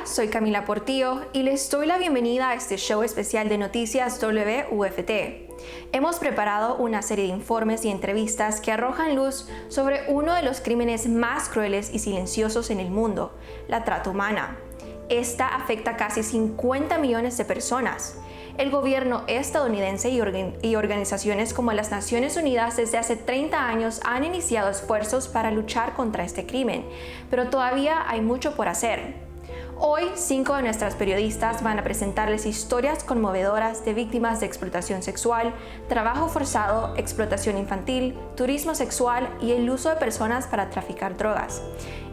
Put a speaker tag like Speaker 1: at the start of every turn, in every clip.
Speaker 1: soy Camila Portillo y les doy la bienvenida a este show especial de noticias WUFT. Hemos preparado una serie de informes y entrevistas que arrojan luz sobre uno de los crímenes más crueles y silenciosos en el mundo, la trata humana. Esta afecta a casi 50 millones de personas. El gobierno estadounidense y organizaciones como las Naciones Unidas desde hace 30 años han iniciado esfuerzos para luchar contra este crimen, pero todavía hay mucho por hacer. Hoy, 5 de nuestras periodistas van a presentarles historias conmovedoras de víctimas de explotación sexual, trabajo forzado, explotación infantil, turismo sexual y el uso de personas para traficar drogas.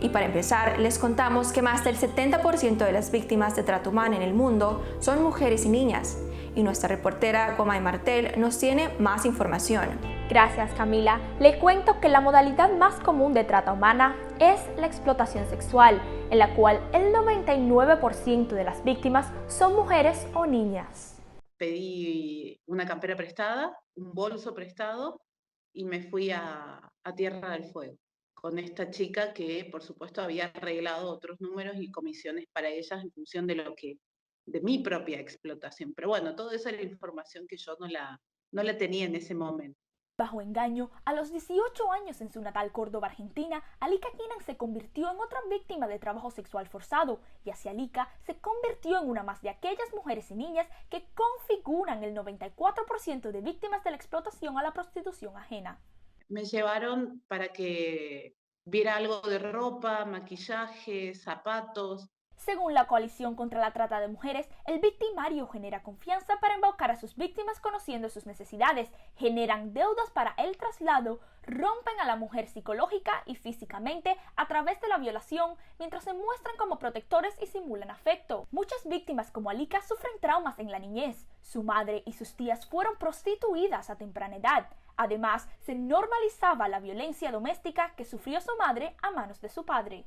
Speaker 1: Y para empezar, les contamos que más del 70% de las víctimas de trata humana en el mundo son mujeres y niñas. Y nuestra reportera Comay Martel nos tiene más información.
Speaker 2: Gracias, Camila. Le cuento que la modalidad más común de trata humana es la explotación sexual, en la cual el 99% de las víctimas son mujeres o niñas.
Speaker 3: Pedí una campera prestada, un bolso prestado y me fui a Tierra del Fuego con esta chica que, por supuesto, había arreglado otros números y comisiones para ellas en función de mi propia explotación. Pero bueno, toda esa era información que yo no la tenía en ese momento.
Speaker 2: Bajo engaño, a los 18 años en su natal Córdoba, Argentina, Alika Kinan se convirtió en otra víctima de trabajo sexual forzado y así Alika se convirtió en una más de aquellas mujeres y niñas que configuran el 94% de víctimas de la explotación a la prostitución ajena.
Speaker 3: Me llevaron para que viera algo de ropa, maquillaje, zapatos.
Speaker 2: Según la Coalición contra la Trata de Mujeres, el victimario genera confianza para embaucar a sus víctimas conociendo sus necesidades, generan deudas para el traslado, rompen a la mujer psicológica y físicamente a través de la violación, mientras se muestran como protectores y simulan afecto. Muchas víctimas como Alika sufren traumas en la niñez. Su madre y sus tías fueron prostituidas a temprana edad. Además, se normalizaba la violencia doméstica que sufrió su madre a manos de su padre.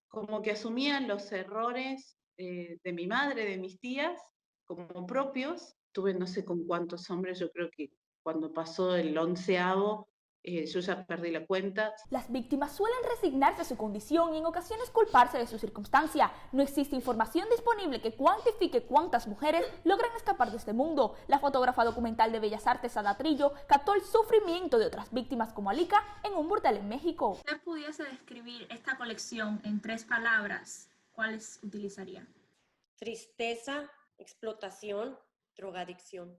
Speaker 3: Como que asumían los errores de mi madre, de mis tías, como propios. Tuve no sé con cuántos hombres, yo creo que cuando pasó el 11º, yo ya perdí la cuenta.
Speaker 2: Las víctimas suelen resignarse a su condición y en ocasiones culparse de su circunstancia. No existe información disponible que cuantifique cuántas mujeres logran escapar de este mundo. La fotógrafa documental de Bellas Artes, Ada Trillo, captó el sufrimiento de otras víctimas como Alika en un burdel en México.
Speaker 4: Si usted pudiese describir esta colección en 3 palabras, ¿cuáles utilizaría?
Speaker 5: Tristeza, explotación, drogadicción.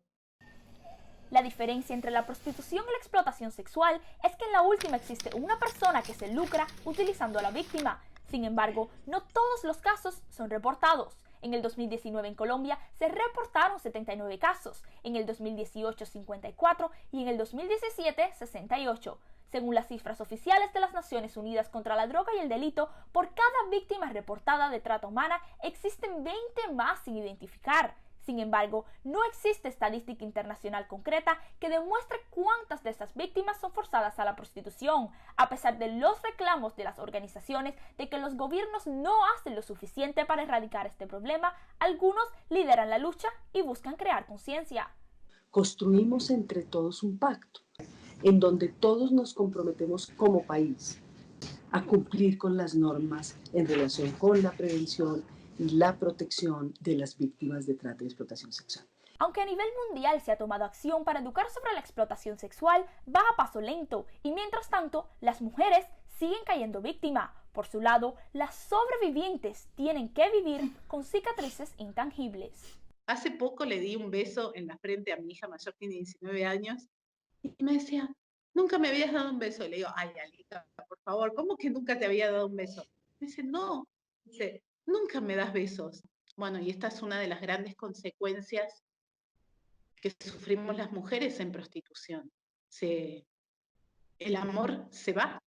Speaker 2: La diferencia entre la prostitución y la explotación sexual es que en la última existe una persona que se lucra utilizando a la víctima. Sin embargo, no todos los casos son reportados. En el 2019 en Colombia se reportaron 79 casos, en el 2018 54 y en el 2017 68. Según las cifras oficiales de las Naciones Unidas contra la Droga y el Delito, por cada víctima reportada de trata humana existen 20 más sin identificar. Sin embargo, no existe estadística internacional concreta que demuestre cuántas de estas víctimas son forzadas a la prostitución, a pesar de los reclamos de las organizaciones de que los gobiernos no hacen lo suficiente para erradicar este problema. Algunos lideran la lucha y buscan crear conciencia.
Speaker 6: Construimos entre todos un pacto, en donde todos nos comprometemos como país a cumplir con las normas en relación con la prevención y la protección de las víctimas de trata y explotación sexual.
Speaker 2: Aunque a nivel mundial se ha tomado acción para educar sobre la explotación sexual, va a paso lento y mientras tanto las mujeres siguen cayendo víctima. Por su lado, las sobrevivientes tienen que vivir con cicatrices intangibles.
Speaker 3: Hace poco le di un beso en la frente a mi hija mayor, tiene 19 años, y me decía, nunca me habías dado un beso. Le digo, ay, Alika, por favor, ¿cómo que nunca te había dado un beso? Me dice, no. Dice, nunca me das besos. Bueno, y esta es una de las grandes consecuencias que sufrimos las mujeres en prostitución. El amor se va.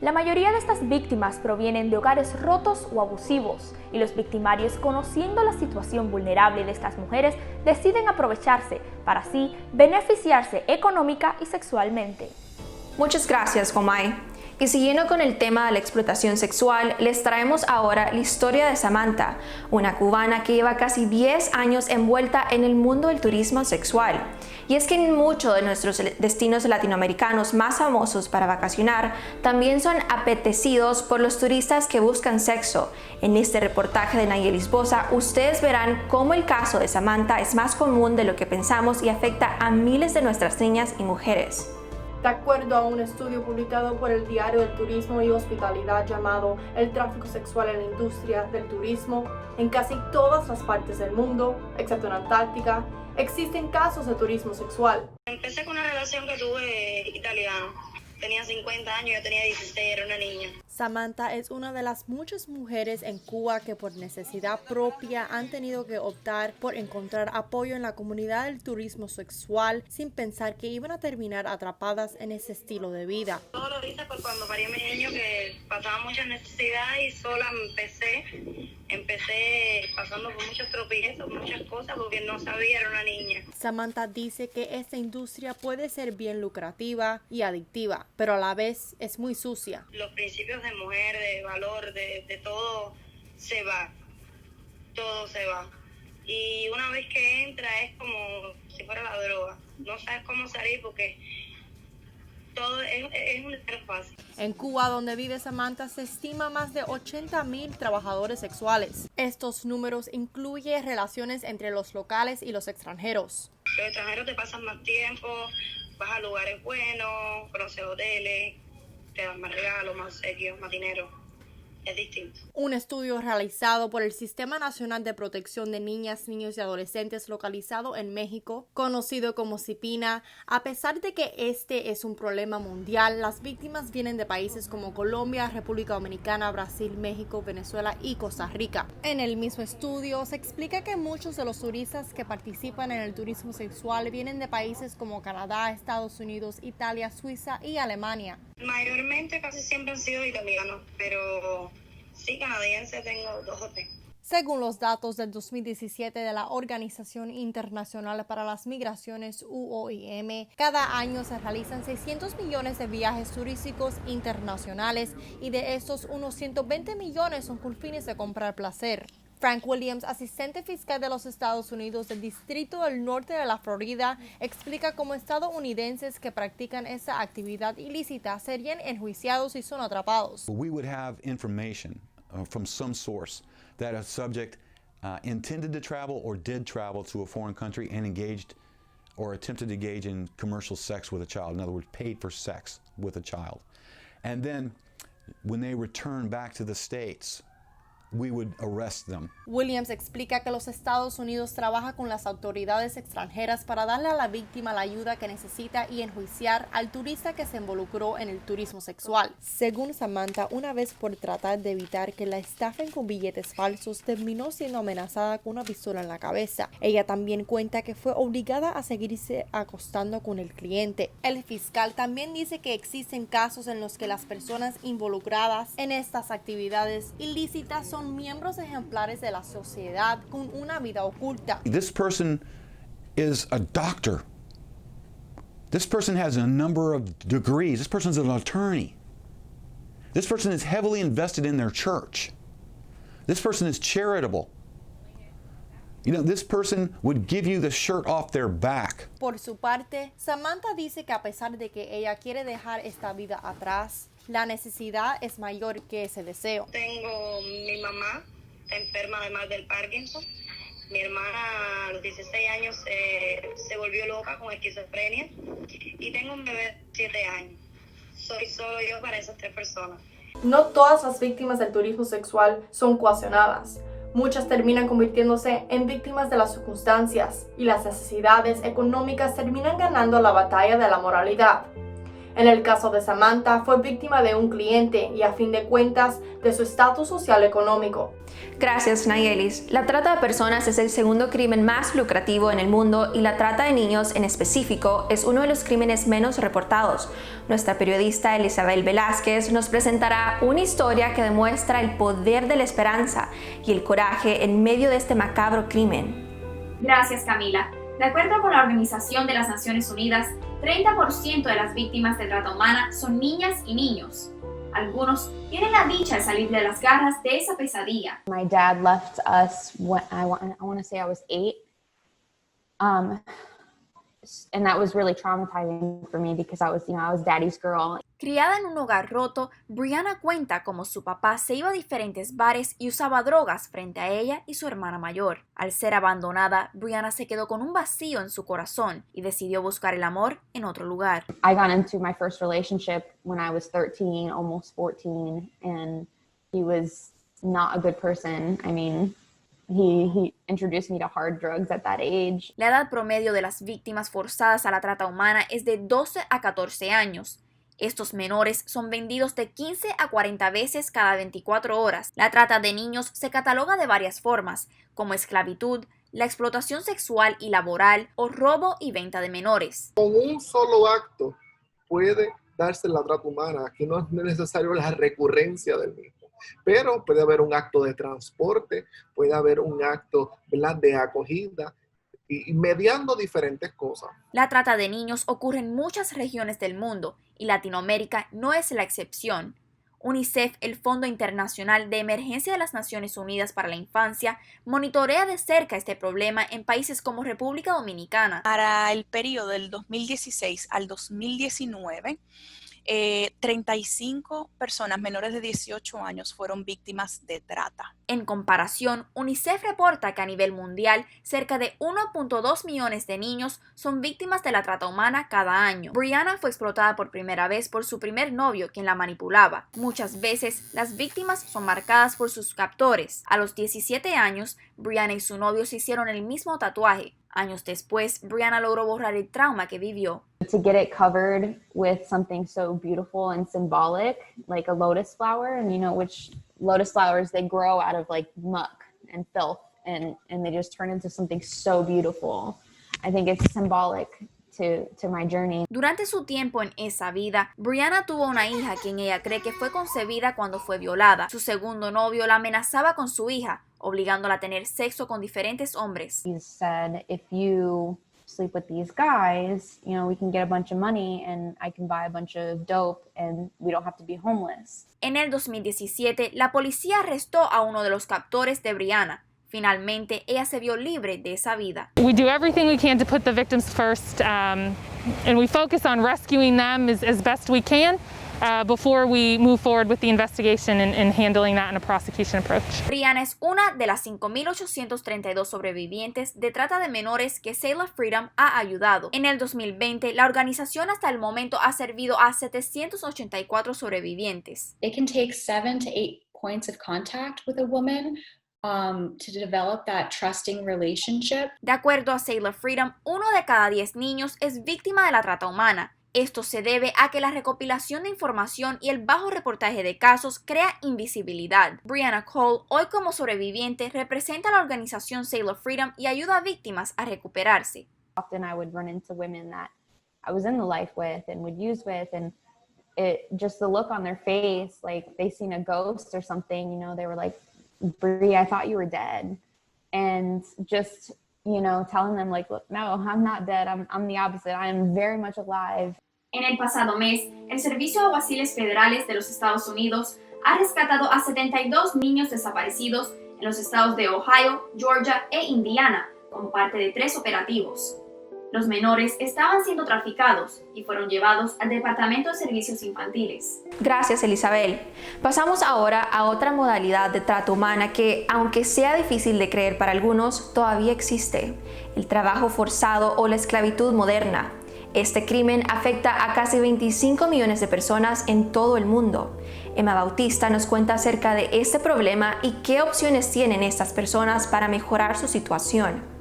Speaker 2: La mayoría de estas víctimas provienen de hogares rotos o abusivos, y los victimarios, conociendo la situación vulnerable de estas mujeres, deciden aprovecharse para así beneficiarse económica y sexualmente.
Speaker 1: Muchas gracias, Comay. Y siguiendo con el tema de la explotación sexual, les traemos ahora la historia de Samantha, una cubana que lleva casi 10 años envuelta en el mundo del turismo sexual. Y es que en muchos de nuestros destinos latinoamericanos más famosos para vacacionar también son apetecidos por los turistas que buscan sexo. En este reportaje de Nayelis Bosa, ustedes verán cómo el caso de Samantha es más común de lo que pensamos y afecta a miles de nuestras niñas y mujeres.
Speaker 7: De acuerdo a un estudio publicado por el Diario del Turismo y Hospitalidad llamado El tráfico sexual en la industria del turismo, en casi todas las partes del mundo, excepto en Antártica, existen casos de turismo sexual.
Speaker 8: Empecé con una relación que tuve italiana. Tenía 50 años, yo tenía 16, era una niña.
Speaker 7: Samantha es una de las muchas mujeres en Cuba que por necesidad propia han tenido que optar por encontrar apoyo en la comunidad del turismo sexual sin pensar que iban a terminar atrapadas en ese estilo de vida.
Speaker 8: Todo lo hice por cuando parí a mi niño, que pasaba muchas necesidades y sola empecé pasando por muchos tropiezos, muchas cosas porque no sabía, era una niña.
Speaker 7: Samantha dice que esta industria puede ser bien lucrativa y adictiva, pero a la vez es muy sucia.
Speaker 8: Los principios de mujer, de valor, de todo se va, todo se va. Y una vez que entra es como si fuera la droga, no sabes cómo salir porque todo es un dinero fácil.
Speaker 7: En Cuba, donde vive Samantha, se estima más de 80,000 trabajadores sexuales. Estos números incluyen relaciones entre los locales y los extranjeros.
Speaker 8: Los extranjeros te pasan más tiempo, vas a lugares buenos, conoces hoteles, te dan más regalos, más obsequios, más dinero. Es distinto.
Speaker 7: Un estudio realizado por el Sistema Nacional de Protección de Niñas, Niños y Adolescentes localizado en México, conocido como CIPINA, a pesar de que este es un problema mundial, las víctimas vienen de países como Colombia, República Dominicana, Brasil, México, Venezuela y Costa Rica. En el mismo estudio se explica que muchos de los turistas que participan en el turismo sexual vienen de países como Canadá, Estados Unidos, Italia, Suiza y Alemania.
Speaker 8: Mayormente casi siempre han sido italianos, pero sí, canadienses tengo 2 o 3.
Speaker 7: Según los datos del 2017 de la Organización Internacional para las Migraciones UOIM, cada año se realizan 600 millones de viajes turísticos internacionales y de estos unos 120 millones son con fines de comprar placer. Frank Williams, asistente fiscal de los Estados Unidos del Distrito del Norte de la Florida, explica cómo estadounidenses que practican esta actividad ilícita serían enjuiciados si son atrapados.
Speaker 9: We would have information from some source that a subject intended to travel or did travel to a foreign country and engaged or attempted to engage in commercial sex with a child. In other words, paid for sex with a child. And then when they return back to the States, we would arrest them.
Speaker 7: Williams explica que los Estados Unidos trabaja con las autoridades extranjeras para darle a la víctima la ayuda que necesita y enjuiciar al turista que se involucró en el turismo sexual. Según Samantha, una vez por tratar de evitar que la estafen con billetes falsos, terminó siendo amenazada con una pistola en la cabeza. Ella también cuenta que fue obligada a seguirse acostando con el cliente. El fiscal también dice que existen casos en los que las personas involucradas en estas actividades ilícitas son miembros ejemplares de la sociedad con una vida oculta.
Speaker 9: This person is a doctor. This person has a number of degrees. This person's an attorney. This person is heavily invested in their church. This person is charitable. You know, this person would give you the shirt off their back.
Speaker 7: Por su parte, Samantha dice que a pesar de que ella quiere dejar esta vida atrás, la necesidad es mayor que ese deseo.
Speaker 8: Tengo mi mamá, está enferma además del Parkinson. Mi hermana a los 16 años se volvió loca con esquizofrenia. Y tengo un bebé de 7 años. Soy solo yo para esas 3 personas.
Speaker 7: No todas las víctimas del turismo sexual son coaccionadas. Muchas terminan convirtiéndose en víctimas de las circunstancias y las necesidades económicas terminan ganando la batalla de la moralidad. En el caso de Samantha, fue víctima de un cliente y a fin de cuentas de su estatus social económico.
Speaker 1: Gracias, Nayelis. La trata de personas es el segundo crimen más lucrativo en el mundo y la trata de niños en específico es uno de los crímenes menos reportados. Nuestra periodista Elizabeth Velázquez nos presentará una historia que demuestra el poder de la esperanza y el coraje en medio de este macabro crimen.
Speaker 10: Gracias, Camila. De acuerdo con la Organización de las Naciones Unidas, 30% de las víctimas de trata humana son niñas y niños. Algunos tienen la dicha de salir de las garras de esa pesadilla.
Speaker 11: My dad left us when I want to say I was 8. And that was really traumatizing for me because I was daddy's girl.
Speaker 2: Criada en un hogar roto, Brianna cuenta cómo su papá se iba a diferentes bares y usaba drogas frente a ella y su hermana mayor. Al ser abandonada, Brianna se quedó con un vacío en su corazón y decidió buscar el amor en otro lugar.
Speaker 11: I got into my first relationship when I was 13, almost 14, and he was not a good person. I mean, He introduced me to hard drugs at that age.
Speaker 2: La edad promedio de las víctimas forzadas a la trata humana es de 12 a 14 años. Estos menores son vendidos de 15 a 40 veces cada 24 horas. La trata de niños se cataloga de varias formas, como esclavitud, la explotación sexual y laboral o robo y venta de menores.
Speaker 12: Con un solo acto puede darse la trata humana. Aquí no es necesario la recurrencia del mismo. Pero puede haber un acto de transporte, puede haber un acto, ¿verdad?, de acogida y mediando diferentes cosas.
Speaker 2: La trata de niños ocurre en muchas regiones del mundo y Latinoamérica no es la excepción. UNICEF, el Fondo Internacional de Emergencia de las Naciones Unidas para la Infancia, monitorea de cerca este problema en países como República Dominicana.
Speaker 13: Para el periodo del 2016 al 2019, 35 personas menores de 18 años fueron víctimas de trata.
Speaker 2: En comparación, UNICEF reporta que a nivel mundial, cerca de 1.2 millones de niños son víctimas de la trata humana cada año. Brianna fue explotada por primera vez por su primer novio, quien la manipulaba. Muchas veces, las víctimas son marcadas por sus captores. A los 17 años, Brianna y su novio se hicieron el mismo tatuaje. Años después, Brianna logró borrar el trauma que vivió.
Speaker 11: To get it covered with something so beautiful and symbolic, like a lotus flower, and which lotus flowers, they grow out of like muck and filth, and they just turn into something so beautiful. I think it's symbolic to my journey.
Speaker 2: Durante su tiempo en esa vida, Brianna tuvo una hija quien ella cree que fue concebida cuando fue violada. Su segundo novio la amenazaba con su hija, obligándola a tener sexo con diferentes hombres.
Speaker 11: He said, if you sleep with these guys, we can get a bunch of money and I can buy a bunch of dope and we don't have to be homeless.
Speaker 2: En el 2017, la policía arrestó a uno de los captores de Brianna. Finalmente, ella se vio libre de esa vida.
Speaker 14: We do everything we can to put the victims first, and we focus on rescuing them as best we can before we move forward with the investigation and handling that in a prosecution approach.
Speaker 2: Brianna es una de las 5.832 sobrevivientes de trata de menores que Save La Freedom ha ayudado. En el 2020, la organización hasta el momento ha servido a 784 sobrevivientes.
Speaker 15: It can take 7 to 8 points of contact with a woman to develop that trusting relationship.
Speaker 2: De acuerdo a Save La Freedom, 1 de cada 10 niños es víctima de la trata humana. Esto se debe a que la recopilación de información y el bajo reportaje de casos crea invisibilidad. Brianna Cole, hoy como sobreviviente, representa a la organización Save La Freedom y ayuda a víctimas a recuperarse.
Speaker 11: Often I would run into women that I was in the life with and would use with, and just the look on their face, like they seen a ghost or something, they were like, Brie, I thought you were dead. And just, telling them like, look, no, I'm not dead. I'm the opposite. I am very much alive.
Speaker 10: En el pasado mes, el Servicio de Alguaciles Federales de los Estados Unidos ha rescatado a 72 niños desaparecidos en los estados de Ohio, Georgia e Indiana como parte de 3 operativos. Los menores estaban siendo traficados y fueron llevados al Departamento de Servicios Infantiles.
Speaker 1: Gracias, Elizabeth. Pasamos ahora a otra modalidad de trata humana que, aunque sea difícil de creer para algunos, todavía existe: el trabajo forzado o la esclavitud moderna. Este crimen afecta a casi 25 millones de personas en todo el mundo. Emma Bautista nos cuenta acerca de este problema y qué opciones tienen estas personas para mejorar su situación.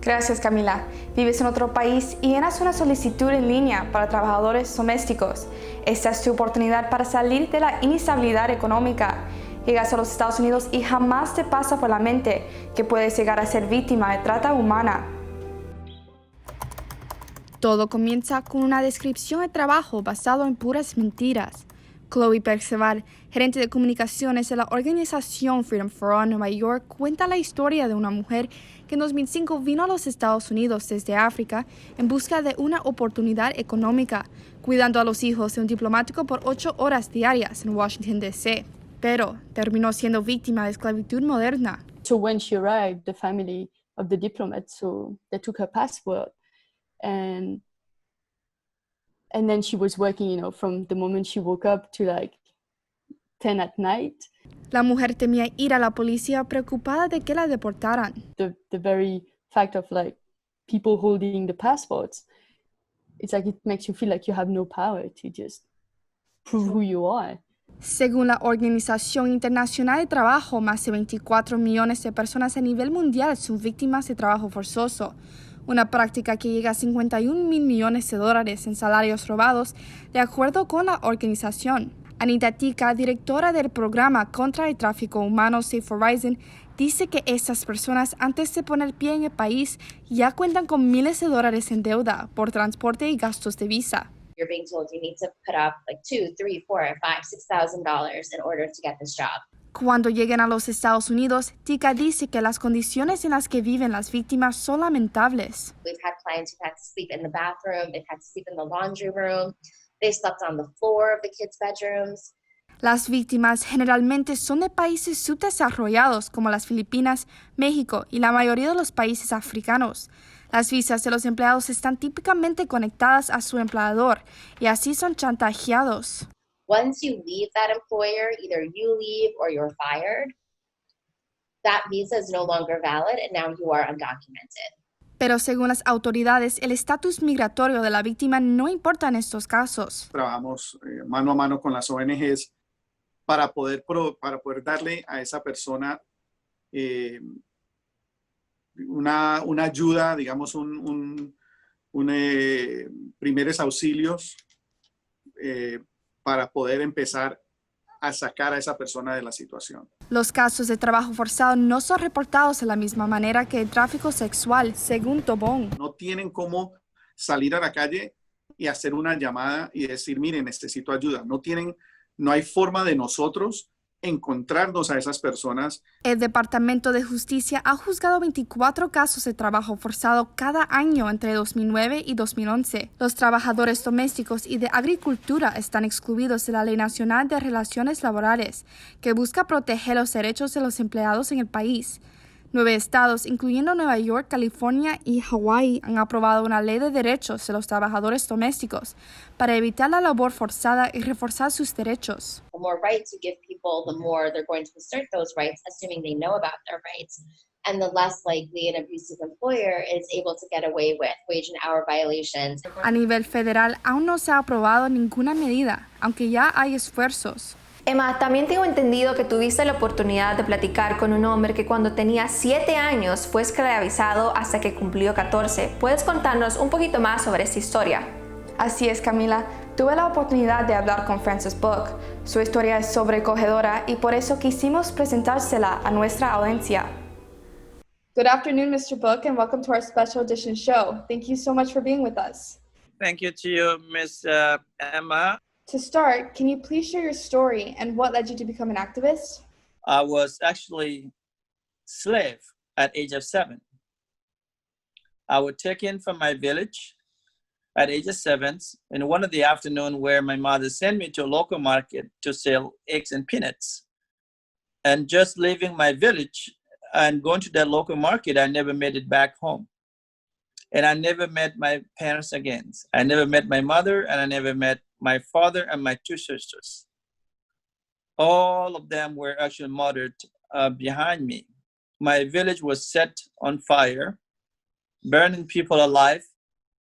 Speaker 16: Gracias, Camila. Vives en otro país y llenas una solicitud en línea para trabajadores domésticos. Esta es tu oportunidad para salir de la inestabilidad económica. Llegas a los Estados Unidos y jamás te pasa por la mente que puedes llegar a ser víctima de trata humana. Todo comienza con una descripción de trabajo basado en puras mentiras. Chloe Perceval, gerente de comunicaciones de la organización Freedom for All Nueva York, cuenta la historia de una mujer que en 2005 vino a los Estados Unidos desde África en busca de una oportunidad económica, cuidando a los hijos de un diplomático por 8 horas diarias en Washington, D.C., pero terminó siendo víctima de esclavitud moderna.
Speaker 17: So when she arrived, the family of the diplomat, so they took her passport, and then she was working, from the moment she woke up to like 10 at night.
Speaker 16: La mujer temía ir a la policía preocupada de que la deportaran.
Speaker 17: The very fact of like people holding the passports, it's like it makes you feel like you have no power to just prove who you are.
Speaker 16: Según la Organización Internacional de Trabajo, más de 24 millones de personas a nivel mundial son víctimas de trabajo forzoso, una práctica que llega a 51 mil millones de dólares en salarios robados, de acuerdo con la organización. Anita Tika, directora del programa contra el tráfico humano Safe Horizon, dice que estas personas, antes de poner pie en el país, ya cuentan con miles de dólares en deuda por transporte y gastos de visa.
Speaker 18: You're being told you need to put up like $2,000, $3,000, $4,000, $5,000 in order to get this job.
Speaker 16: Cuando lleguen a los Estados Unidos, Tika dice que las condiciones en las que viven las víctimas son lamentables.
Speaker 18: We've had clients who've had to sleep in the bathroom, they've had to sleep in the laundry room, they slept on the floor of the kids' bedrooms.
Speaker 16: Las víctimas generalmente son de países subdesarrollados como las Filipinas, México y la mayoría de los países africanos. Las visas de los empleados están típicamente conectadas a su empleador y así son chantajeados.
Speaker 18: Once you leave that employer, either you leave or you're fired, that visa is no longer valid and now you are undocumented.
Speaker 16: Pero según las autoridades, el estatus migratorio de la víctima no importa en estos casos.
Speaker 19: Trabajamos mano a mano con las ONGs para poder darle a esa persona una ayuda, digamos, primeros auxilios para poder empezar a sacar a esa persona de la situación.
Speaker 16: Los casos de trabajo forzado no son reportados de la misma manera que el tráfico sexual, según Tobón.
Speaker 19: No tienen cómo salir a la calle y hacer una llamada y decir, miren, necesito ayuda. No hay forma de nosotros encontrarnos a esas personas.
Speaker 16: El Departamento de Justicia ha juzgado 24 casos de trabajo forzado cada año entre 2009 y 2011. Los trabajadores domésticos y de agricultura están excluidos de la Ley Nacional de Relaciones Laborales, que busca proteger los derechos de los empleados en el país. 9 estados, incluyendo Nueva York, California y Hawái, han aprobado una ley de derechos de los trabajadores domésticos para evitar la labor forzada y reforzar sus derechos.
Speaker 18: The more rights you give people, the more they're going to assert those rights, assuming they know about their rights. And the less likely an abusive employer is able to get away with wage and hour violations.
Speaker 16: A nivel federal, aún no se ha aprobado ninguna medida, aunque ya hay esfuerzos.
Speaker 1: Emma, también tengo entendido que tuviste la oportunidad de platicar con un hombre que cuando tenía 7 años fue esclavizado hasta que cumplió 14. ¿Puedes contarnos un poquito más sobre esta historia?
Speaker 16: Así es, Camila. Tuve la oportunidad de hablar con Francis Book. Su historia es sobrecogedora y por eso quisimos presentársela a nuestra audiencia. Good afternoon, Mr. Book, and welcome to our special edition show. Thank you so much for being with us.
Speaker 20: Thank you to you, Miss Emma.
Speaker 16: To start, can you please share your story and what led you to become an activist?
Speaker 20: I was actually slave at age of 7. I was taken from my village at age of 7 in one of the afternoon where my mother sent me to a local market to sell eggs and peanuts. And just leaving my village and going to that local market, I never made it back home. And I never met my parents again. I never met my mother, and I never met my father and my 2 sisters. All of them were actually murdered behind me. My village was set on fire, burning people alive,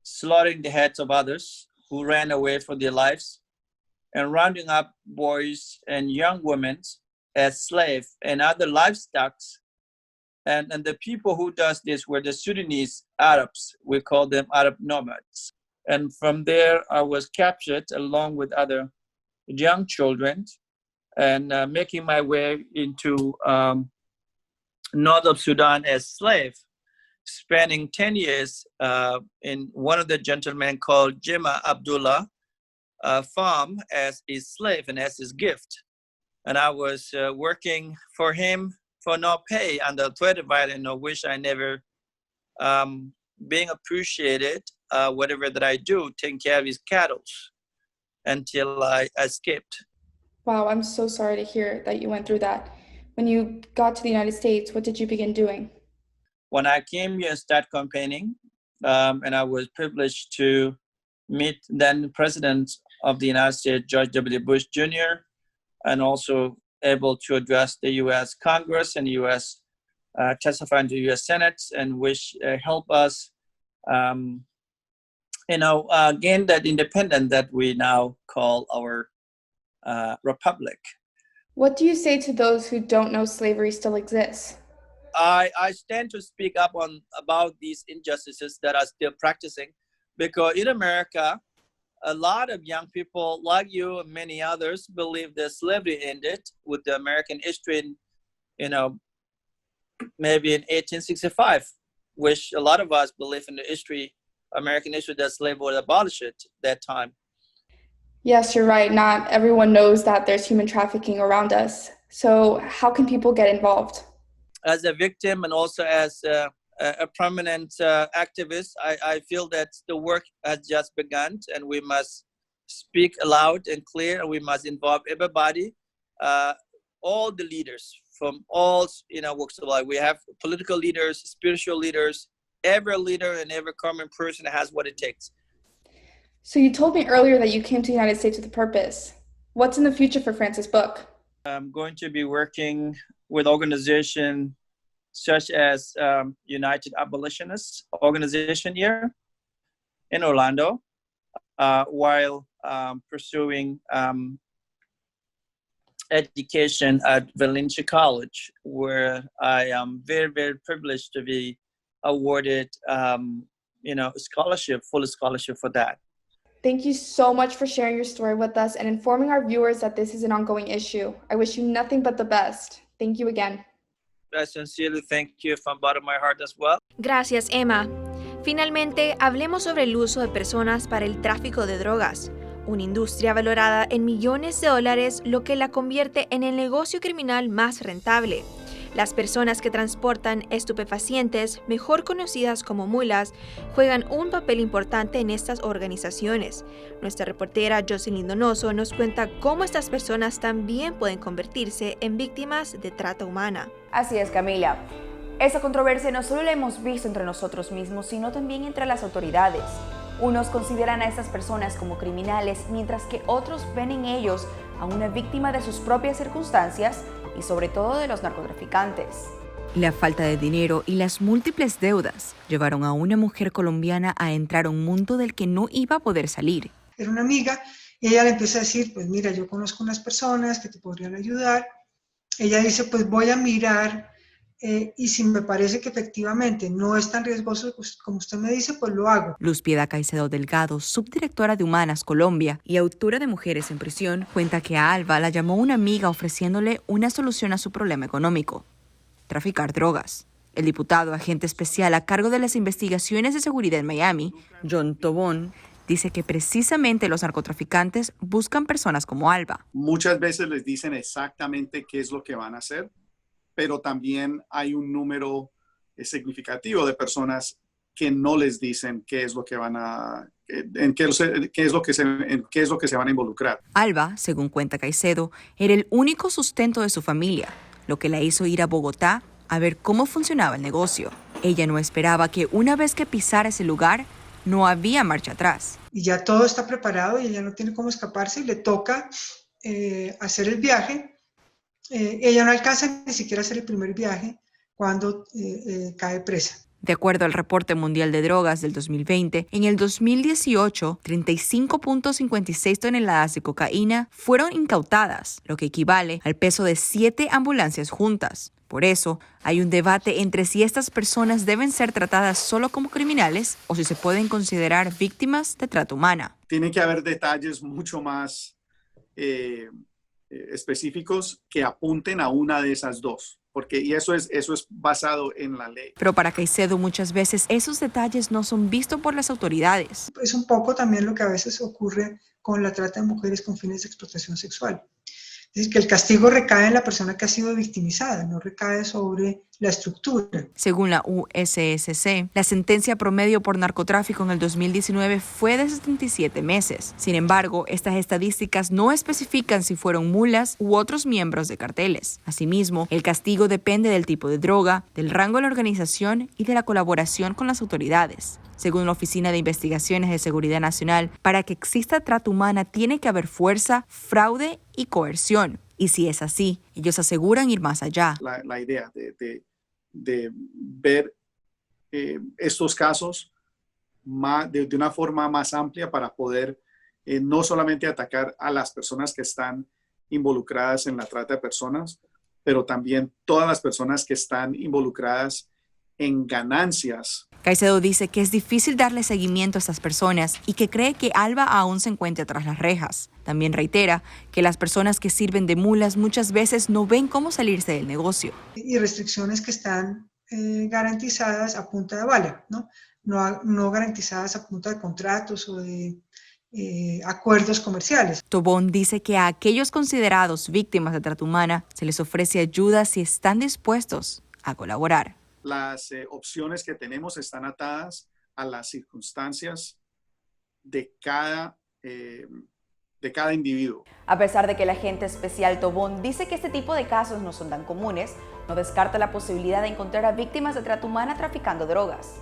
Speaker 20: slaughtering the heads of others who ran away for their lives, and rounding up boys and young women as slaves and other livestock. And the people who does this were the Sudanese Arabs. We call them Arab nomads. And from there, I was captured along with other young children and making my way into north of Sudan as slave, spending 10 years in one of the gentlemen called Jima Abdullah. farm as his slave and as his gift. And I was working for him for no pay under threat of violence, no wish I never being appreciated, whatever that I do, taking care of his cattle until I escaped.
Speaker 16: Wow, I'm so sorry to hear that you went through that. When you got to the United States, what did you begin doing?
Speaker 20: When I came here and started campaigning, and I was privileged to meet then President of the United States, George W. Bush Jr., and also able to address the U.S. Congress and U.S. Testify in the U.S. Senate, and which help us, gain that independence that we now call our republic.
Speaker 16: What do you say to those who don't know slavery still exists?
Speaker 20: I stand to speak up about these injustices that are still practicing, because in America, a lot of young people like you and many others believe that slavery ended with the American history in, maybe in 1865, which a lot of us believe in the history, American history, that slavery was abolished at that time.
Speaker 16: Yes, you're right. Not everyone knows that there's human trafficking around us. So how can people get involved?
Speaker 20: As a victim and also as a prominent activist, I feel that the work has just begun, and we must speak loud and clear, and we must involve everybody, all the leaders from all walks of life. We have political leaders, spiritual leaders. Every leader and every common person has what it takes.
Speaker 16: So you told me earlier that you came to the United States with a purpose. What's in the future for Francis Book?
Speaker 20: I'm going to be working with organizations such as United Abolitionists Organization here in Orlando, while pursuing education at Valencia College, where I am very, very privileged to be awarded, scholarship, full scholarship for that.
Speaker 16: Thank you so much for sharing your story with us and informing our viewers that this is an ongoing issue. I wish you nothing but the best. Thank you again.
Speaker 20: I sincerely thank you from the bottom of my heart as well.
Speaker 1: Gracias, Emma. Finalmente, hablemos sobre el uso de personas para el tráfico de drogas, una industria valorada en millones de dólares, lo que la convierte en el negocio criminal más rentable. Las personas que transportan estupefacientes, mejor conocidas como mulas, juegan un papel importante en estas organizaciones. Nuestra reportera Jocelyn Donoso nos cuenta cómo estas personas también pueden convertirse en víctimas de trata humana.
Speaker 21: Así es, Camila. Esa controversia no solo la hemos visto entre nosotros mismos, sino también entre las autoridades. Unos consideran a estas personas como criminales, mientras que otros ven en ellos a una víctima de sus propias circunstancias y sobre todo de los narcotraficantes.
Speaker 22: La falta de dinero y las múltiples deudas llevaron a una mujer colombiana a entrar a un mundo del que no iba a poder salir.
Speaker 23: Era una amiga y ella le empieza a decir, pues mira, yo conozco unas personas que te podrían ayudar. Ella dice, pues voy a mirar y si me parece que efectivamente no es tan riesgoso como usted me dice, pues lo hago.
Speaker 22: Luz Piedad Caicedo Delgado, subdirectora de Humanas Colombia y autora de Mujeres en Prisión, cuenta que a Alba la llamó una amiga ofreciéndole una solución a su problema económico: traficar drogas. El diputado agente especial a cargo de las investigaciones de seguridad en Miami, John Tobón, dice que precisamente los narcotraficantes buscan personas como Alba.
Speaker 19: Muchas veces les dicen exactamente qué es lo que van a hacer, pero también hay un número significativo de personas que no les dicen qué es lo que van a, en qué es lo que se van a involucrar.
Speaker 22: Alba, según cuenta Caicedo, era el único sustento de su familia, lo que la hizo ir a Bogotá a ver cómo funcionaba el negocio. Ella no esperaba que una vez que pisara ese lugar, no había marcha atrás.
Speaker 23: Y ya todo está preparado y ella no tiene cómo escaparse y le toca hacer el viaje. Ella no alcanza ni siquiera a hacer el primer viaje cuando cae presa.
Speaker 22: De acuerdo al reporte mundial de drogas del 2020, en el 2018, 35.56 toneladas de cocaína fueron incautadas, lo que equivale al peso de 7 ambulancias juntas. Por eso, hay un debate entre si estas personas deben ser tratadas solo como criminales o si se pueden considerar víctimas de trata humana.
Speaker 19: Tiene que haber detalles mucho más específicos que apunten a una de esas dos. y eso es basado en la ley.
Speaker 22: Pero para Caicedo muchas veces esos detalles no son vistos por las autoridades.
Speaker 23: Es un poco también lo que a veces ocurre con la trata de mujeres con fines de explotación sexual. Es decir, que el castigo recae en la persona que ha sido victimizada, no recae sobre la estructura.
Speaker 22: Según la USSC, la sentencia promedio por narcotráfico en el 2019 fue de 77 meses. Sin embargo, estas estadísticas no especifican si fueron mulas u otros miembros de carteles. Asimismo, el castigo depende del tipo de droga, del rango de la organización y de la colaboración con las autoridades. Según la Oficina de Investigaciones de Seguridad Nacional, para que exista trata humana tiene que haber fuerza, fraude y coerción. Y si es así, ellos aseguran ir más allá.
Speaker 19: La idea de ver estos casos de una forma más amplia para poder no solamente atacar a las personas que están involucradas en la trata de personas, pero también todas las personas que están involucradas en ganancias.
Speaker 22: Caicedo dice que es difícil darle seguimiento a estas personas y que cree que Alba aún se encuentra tras las rejas. También reitera que las personas que sirven de mulas muchas veces no ven cómo salirse del negocio.
Speaker 23: Y restricciones que están garantizadas a punta de bala, no garantizadas a punta de contratos o de acuerdos comerciales.
Speaker 22: Tobón dice que a aquellos considerados víctimas de trata humana se les ofrece ayuda si están dispuestos a colaborar.
Speaker 19: Las opciones que tenemos están atadas a las circunstancias de cada individuo.
Speaker 21: A pesar de que el agente especial Tobón dice que este tipo de casos no son tan comunes, no descarta la posibilidad de encontrar a víctimas de trata humana traficando drogas.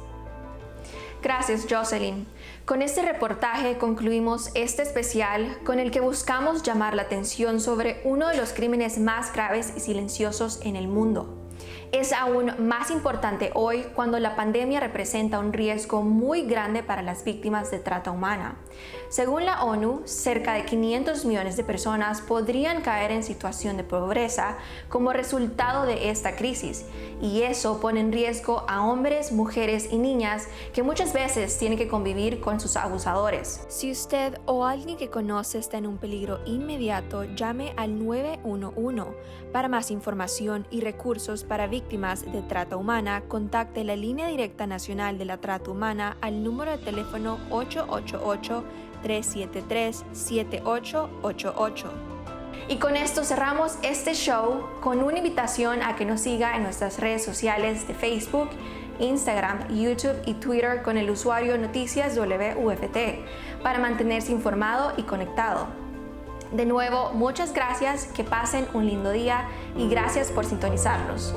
Speaker 1: Gracias, Jocelyn. Con este reportaje concluimos este especial con el que buscamos llamar la atención sobre uno de los crímenes más graves y silenciosos en el mundo. Es aún más importante hoy cuando la pandemia representa un riesgo muy grande para las víctimas de trata humana. Según la ONU, cerca de 500 millones de personas podrían caer en situación de pobreza como resultado de esta crisis, y eso pone en riesgo a hombres, mujeres y niñas que muchas veces tienen que convivir con sus abusadores. Si usted o alguien que conoce está en un peligro inmediato, llame al 911. Para más información y recursos para víctimas de trata humana, contacte la Línea Directa Nacional de la Trata Humana al número de teléfono 888-373-7888. Y con esto cerramos este show con una invitación a que nos siga en nuestras redes sociales de Facebook, Instagram, YouTube y Twitter con el usuario Noticias WUFT para mantenerse informado y conectado. De nuevo, muchas gracias, que pasen un lindo día y gracias por sintonizarnos.